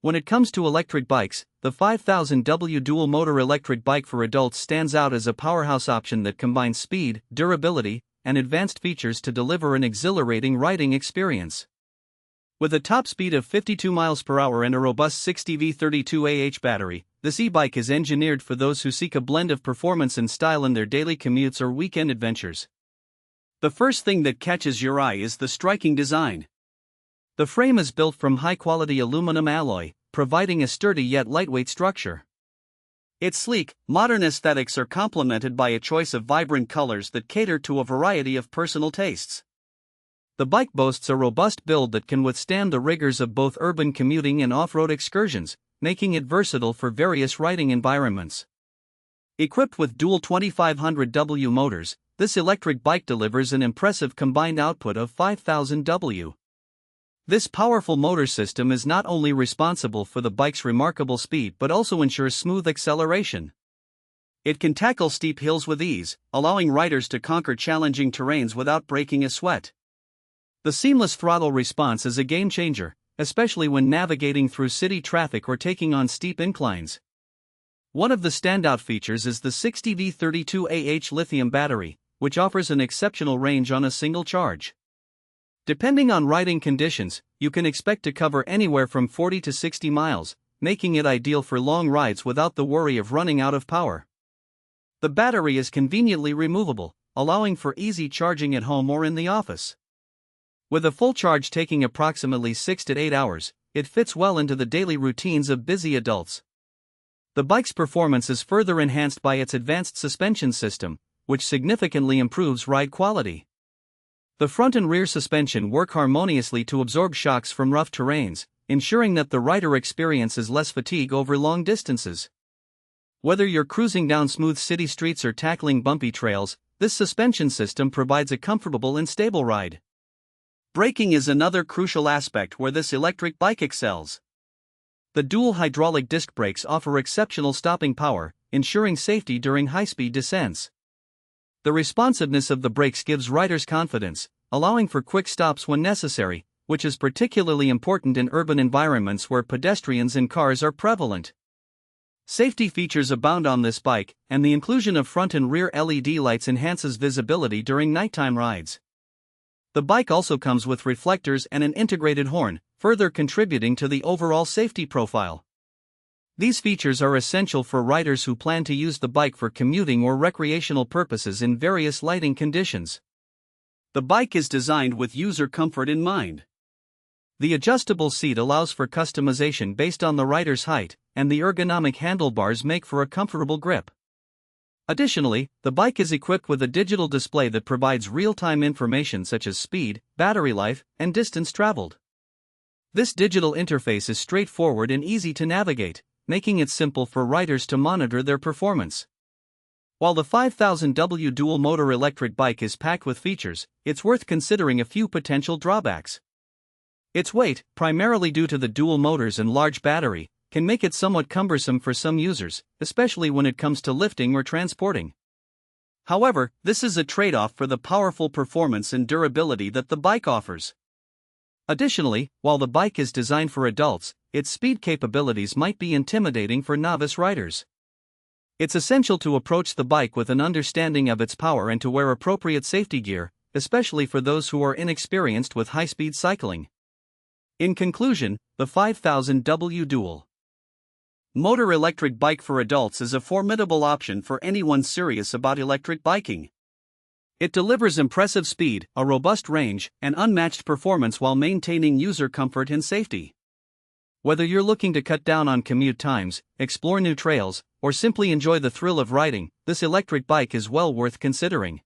When it comes to electric bikes, the 5000W dual-motor electric bike for adults stands out as a powerhouse option that combines speed, durability, and advanced features to deliver an exhilarating riding experience. With a top speed of 52 miles per hour and a robust 60V 32AH battery, this e-bike is engineered for those who seek a blend of performance and style in their daily commutes or weekend adventures. The first thing that catches your eye is the striking design. The frame is built from high-quality aluminum alloy, providing a sturdy yet lightweight structure. Its sleek, modern aesthetics are complemented by a choice of vibrant colors that cater to a variety of personal tastes. The bike boasts a robust build that can withstand the rigors of both urban commuting and off-road excursions, making it versatile for various riding environments. Equipped with dual 2500W motors, this electric bike delivers an impressive combined output of 5000W. This powerful motor system is not only responsible for the bike's remarkable speed but also ensures smooth acceleration. It can tackle steep hills with ease, allowing riders to conquer challenging terrains without breaking a sweat. The seamless throttle response is a game-changer, especially when navigating through city traffic or taking on steep inclines. One of the standout features is the 60V 32AH lithium battery, which offers an exceptional range on a single charge. Depending on riding conditions, you can expect to cover anywhere from 40 to 60 miles, making it ideal for long rides without the worry of running out of power. The battery is conveniently removable, allowing for easy charging at home or in the office. With a full charge taking approximately 6 to 8 hours, it fits well into the daily routines of busy adults. The bike's performance is further enhanced by its advanced suspension system, which significantly improves ride quality. The front and rear suspension work harmoniously to absorb shocks from rough terrains, ensuring that the rider experiences less fatigue over long distances. Whether you're cruising down smooth city streets or tackling bumpy trails, this suspension system provides a comfortable and stable ride. Braking is another crucial aspect where this electric bike excels. The dual hydraulic disc brakes offer exceptional stopping power, ensuring safety during high-speed descents. The responsiveness of the brakes gives riders confidence, allowing for quick stops when necessary, which is particularly important in urban environments where pedestrians and cars are prevalent. Safety features abound on this bike, and the inclusion of front and rear LED lights enhances visibility during nighttime rides. The bike also comes with reflectors and an integrated horn, further contributing to the overall safety profile. These features are essential for riders who plan to use the bike for commuting or recreational purposes in various lighting conditions. The bike is designed with user comfort in mind. The adjustable seat allows for customization based on the rider's height, and the ergonomic handlebars make for a comfortable grip. Additionally, the bike is equipped with a digital display that provides real-time information such as speed, battery life, and distance traveled. This digital interface is straightforward and easy to navigate, making it simple for riders to monitor their performance. While the 5000W dual-motor electric bike is packed with features, it's worth considering a few potential drawbacks. Its weight, primarily due to the dual motors and large battery, can make it somewhat cumbersome for some users, especially when it comes to lifting or transporting. However, this is a trade-off for the powerful performance and durability that the bike offers. Additionally, while the bike is designed for adults, its speed capabilities might be intimidating for novice riders. It's essential to approach the bike with an understanding of its power and to wear appropriate safety gear, especially for those who are inexperienced with high-speed cycling. In conclusion, the 5000W dual motor electric bike for adults is a formidable option for anyone serious about electric biking. It delivers impressive speed, a robust range, and unmatched performance while maintaining user comfort and safety. Whether you're looking to cut down on commute times, explore new trails, or simply enjoy the thrill of riding, this electric bike is well worth considering.